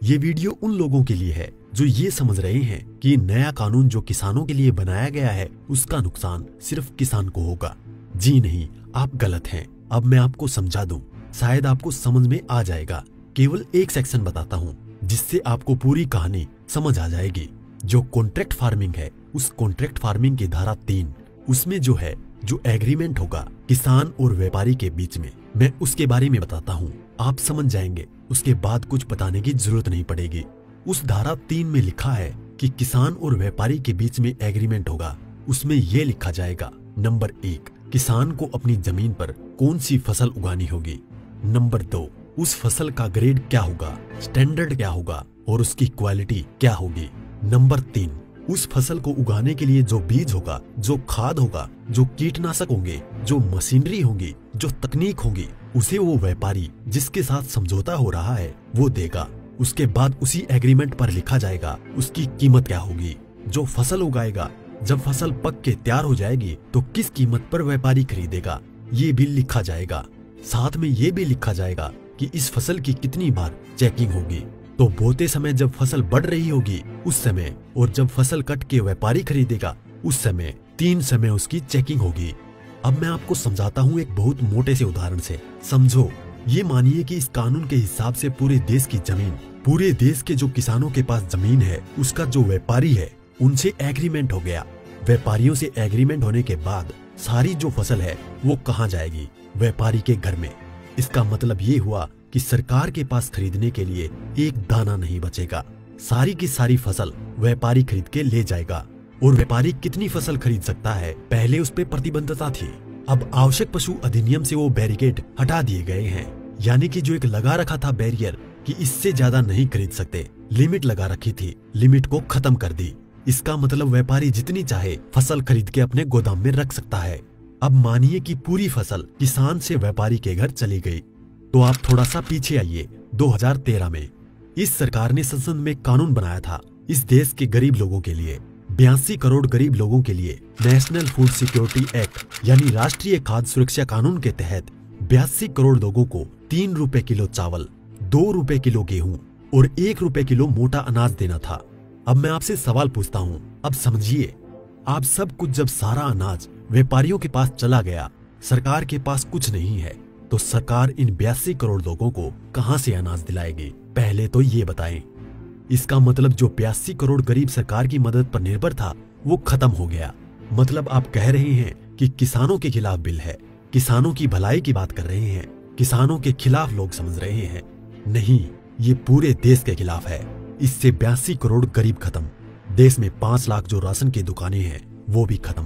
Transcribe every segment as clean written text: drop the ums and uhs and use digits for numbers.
ये वीडियो उन लोगों के लिए है जो ये समझ रहे हैं कि नया कानून जो किसानों के लिए बनाया गया है उसका नुकसान सिर्फ किसान को होगा। जी नहीं, आप गलत हैं। अब मैं आपको समझा दूं, शायद आपको समझ में आ जाएगा। केवल एक सेक्शन बताता हूं जिससे आपको पूरी कहानी समझ आ जाएगी। जो कॉन्ट्रैक्ट फार्मिंग है, उस कॉन्ट्रैक्ट फार्मिंग की धारा 3, उसमें जो एग्रीमेंट होगा किसान और व्यापारी के बीच में, मैं उसके बारे में बताता हूँ। आप समझ जाएंगे, उसके बाद कुछ बताने की जरूरत नहीं पड़ेगी। उस धारा 3 में लिखा है कि किसान और व्यापारी के बीच में एग्रीमेंट होगा। उसमें यह लिखा जाएगा, नंबर 1, किसान को अपनी जमीन पर कौन सी फसल उगानी होगी। नंबर 2, उस फसल का ग्रेड क्या होगा, स्टैंडर्ड क्या होगा और उसकी क्वालिटी क्या होगी। नंबर 3, उस फसल को उगाने के लिए जो बीज होगा, जो खाद होगा, जो कीटनाशक होंगे, जो मशीनरी होगी, जो तकनीक होगी, उसे वो व्यापारी जिसके साथ समझौता हो रहा है वो देगा। उसके बाद उसी एग्रीमेंट पर लिखा जाएगा उसकी कीमत क्या होगी। जो फसल उगाएगा, जब फसल पक के तैयार हो जाएगी तो किस कीमत पर व्यापारी खरीदेगा, ये भी लिखा जाएगा। साथ में ये भी लिखा जाएगा कि इस फसल की कितनी बार चेकिंग होगी। तो बोते समय जब फसल बढ़ रही होगी उस समय, और जब फसल कट के व्यापारी खरीदेगा उस समय, 3 समय उसकी चेकिंग होगी। अब मैं आपको समझाता हूँ एक बहुत मोटे से उदाहरण से। समझो, ये मानिए कि इस कानून के हिसाब से पूरे देश की जमीन, पूरे देश के जो किसानों के पास जमीन है, उसका जो व्यापारी है उनसे एग्रीमेंट हो गया। व्यापारियों से एग्रीमेंट होने के बाद सारी जो फसल है वो कहाँ जाएगी, व्यापारी के घर में। इसका मतलब ये हुआ कि सरकार के पास खरीदने के लिए एक दाना नहीं बचेगा। सारी की सारी फसल व्यापारी खरीद के ले जाएगा। और व्यापारी कितनी फसल खरीद सकता है, पहले उस पर प्रतिबंधता थी। अब आवश्यक पशु अधिनियम से वो बैरिकेड हटा दिए गए हैं। यानी कि जो एक लगा रखा था बैरियर कि इससे ज्यादा नहीं खरीद सकते, लिमिट लगा रखी थी, लिमिट को खत्म कर दी। इसका मतलब व्यापारी जितनी चाहे फसल खरीद के अपने गोदाम में रख सकता है। अब मानिए कि पूरी फसल किसान से व्यापारी के घर चली गई, तो आप थोड़ा सा पीछे आइए। 2013 में इस सरकार ने संसद में कानून बनाया था इस देश के गरीब लोगों के लिए। 82 करोड़ गरीब लोगों के लिए नेशनल फूड सिक्योरिटी एक्ट यानी राष्ट्रीय खाद्य सुरक्षा कानून के तहत 82 करोड़ लोगों को 3 रुपए किलो चावल, 2 रुपए किलो गेहूं और 1 रुपए किलो मोटा अनाज देना था। अब मैं आपसे सवाल पूछता हूँ, अब समझिए, आप सब कुछ जब सारा अनाज व्यापारियों के पास चला गया, सरकार के पास कुछ नहीं है, तो सरकार इन 82 करोड़ लोगों को कहां से अनाज दिलाएगी, पहले तो ये बताएं। इसका मतलब जो 82 करोड़ गरीब सरकार की मदद पर निर्भर था वो खत्म हो गया। मतलब आप कह रहे हैं कि किसानों के खिलाफ बिल है, किसानों की भलाई की बात कर रहे हैं, किसानों के खिलाफ लोग समझ रहे हैं। नहीं, ये पूरे देश के खिलाफ है। इससे 82 करोड़ गरीब खत्म। देश में 5 लाख जो राशन की दुकानें हैं वो भी खत्म।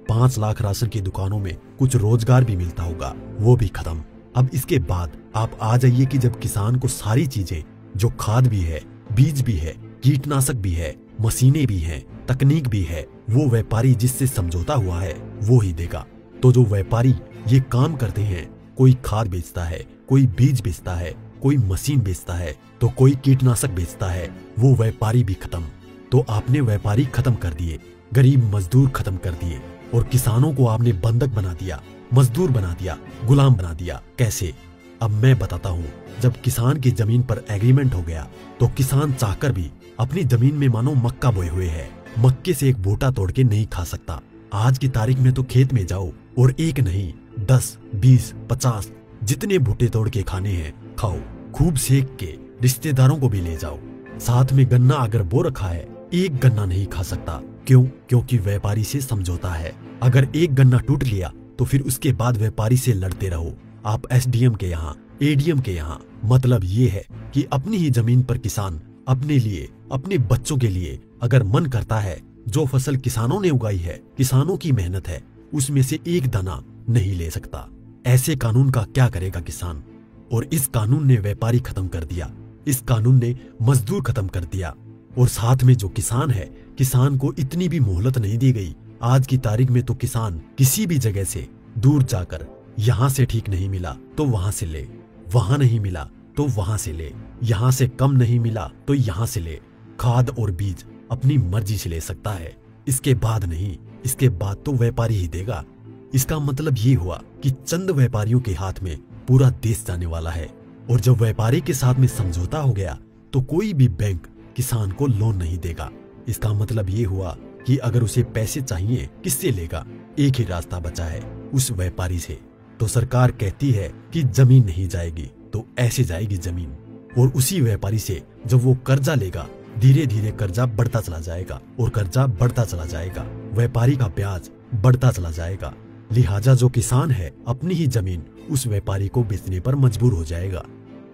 5 लाख राशन की दुकानों में कुछ रोजगार भी मिलता होगा, वो भी खत्म। अब इसके बाद आप आ जाइए कि जब किसान को सारी चीजें, जो खाद भी है, बीज भी है, कीटनाशक भी है, मशीनें भी हैं, तकनीक भी है, वो व्यापारी जिससे समझौता हुआ है वो ही देगा। तो जो व्यापारी ये काम करते हैं, कोई खाद बेचता है, कोई बीज बेचता है, कोई मशीन बेचता है, तो कोई कीटनाशक बेचता है, वो व्यापारी भी खत्म। तो आपने व्यापारी खत्म कर दिए, गरीब मजदूर खत्म कर दिए, और किसानों को आपने बंधक बना दिया, मजदूर बना दिया, गुलाम बना दिया। कैसे? अब मैं बताता हूँ। जब किसान की जमीन पर एग्रीमेंट हो गया तो किसान चाहकर भी अपनी जमीन में मानो मक्का बोए हुए है, मक्के से एक बूटा तोड़ के नहीं खा सकता। आज की तारीख में तो खेत में जाओ और एक नहीं 10, 20, 50 जितने बूटे तोड़ के खाने हैं खाओ, खूब सेक के, रिश्तेदारों को भी ले जाओ। साथ में गन्ना अगर बो रखा है, एक गन्ना नहीं खा सकता। क्यों? क्योंकि व्यापारी से समझौता है। अगर एक गन्ना टूट लिया तो फिर उसके बाद व्यापारी से लड़ते रहो। आप एसडीएम के यहाँ, एडीएम के यहाँ। मतलब ये है कि अपनी ही जमीन पर किसान अपने लिए, अपने बच्चों के लिए अगर मन करता है, जो फसल किसानों ने उगाई है, किसानों की मेहनत है, उसमें से एक दाना नहीं ले सकता। ऐसे कानून का क्या करेगा किसान? और इस कानून ने व्यापारी खत्म कर दिया, इस कानून ने मजदूर खत्म कर दिया, और साथ में जो किसान है, किसान को इतनी भी मोहलत नहीं दी गई। आज की तारीख में तो किसान किसी भी जगह से दूर जाकर, यहाँ से ठीक नहीं मिला तो वहां से ले, वहां नहीं मिला तो वहां से ले, यहाँ से कम नहीं मिला तो यहाँ से ले। खाद और बीज अपनी मर्जी से ले सकता है, इसके बाद नहीं, इसके बाद तो व्यापारी ही देगा। इसका मतलब ये हुआ कि चंद व्यापारियों के हाथ में पूरा देश जाने वाला है। और जब व्यापारी के साथ में समझौता हो गया तो कोई भी बैंक किसान को लोन नहीं देगा। इसका मतलब ये हुआ कि अगर उसे पैसे चाहिए किससे लेगा? एक ही रास्ता बचा है, उस व्यापारी से। तो सरकार कहती है कि जमीन नहीं जाएगी, तो ऐसे जाएगी जमीन। और उसी व्यापारी से जब वो कर्जा लेगा, धीरे धीरे कर्जा बढ़ता चला जाएगा और कर्जा बढ़ता चला जाएगा, व्यापारी का ब्याज बढ़ता चला जाएगा। लिहाजा जो किसान है अपनी ही जमीन उस व्यापारी को बेचने पर मजबूर हो जाएगा।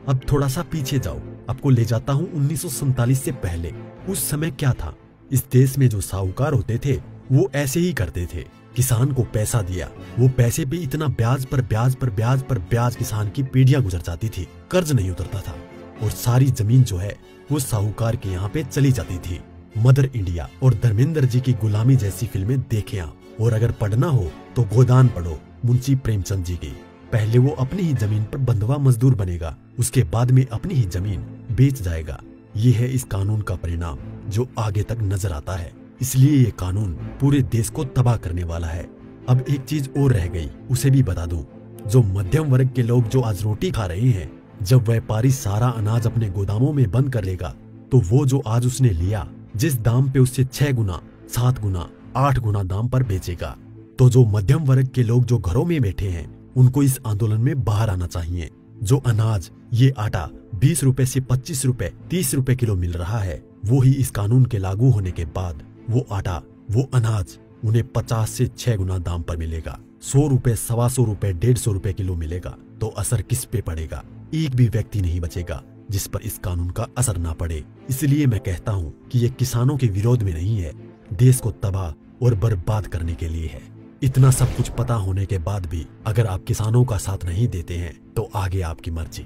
अब थोड़ा सा पीछे जाओ, आपको ले जाता हूँ 1947 से पहले। उस समय क्या था? इस देश में जो साहूकार होते थे वो ऐसे ही करते थे। किसान को पैसा दिया, वो पैसे पे इतना ब्याज पर ब्याज पर ब्याज पर ब्याज किसान की पीढ़ियां गुजर जाती थी, कर्ज नहीं उतरता था और सारी जमीन जो है वो साहूकार के यहाँ पे चली जाती थी। मदर इंडिया और धर्मेंद्र जी की गुलामी जैसी फिल्में देखें आप। और अगर पढ़ना हो तो गोदान पढ़ो मुंशी प्रेमचंद जी की। पहले वो अपनी ही जमीन पर बंधुआ मजदूर बनेगा, उसके बाद में अपनी ही जमीन बेच जाएगा। ये है इस कानून का परिणाम जो आगे तक नजर आता है। इसलिए ये कानून पूरे देश को तबाह करने वाला है। अब एक चीज और रह गई, उसे भी बता दूं। जो मध्यम वर्ग के लोग जो आज रोटी खा रहे हैं, जब व्यापारी सारा अनाज अपने गोदामों में बंद कर लेगा तो वो जो आज उसने लिया जिस दाम पे उससे 6 गुना 7 गुना 8 गुना दाम पर बेचेगा। तो जो मध्यम वर्ग के लोग जो घरों में बैठे हैं उनको इस आंदोलन में बाहर आना चाहिए। जो अनाज, ये आटा 20 रुपए से 25 रुपए 30 रुपए किलो मिल रहा है, वो ही इस कानून के लागू होने के बाद वो आटा, वो अनाज उन्हें 50 से 6 गुना दाम पर मिलेगा। 100 रुपए, 125 रुपए, 150 रुपए किलो मिलेगा। तो असर किस पे पड़ेगा? एक भी व्यक्ति नहीं बचेगा जिस पर इस कानून का असर ना पड़े। इसलिए मैं कहता हूँ कि ये किसानों के विरोध में नहीं है, देश को तबाह और बर्बाद करने के लिए है। इतना सब कुछ पता होने के बाद भी अगर आप किसानों का साथ नहीं देते हैं तो आगे आपकी मर्जी।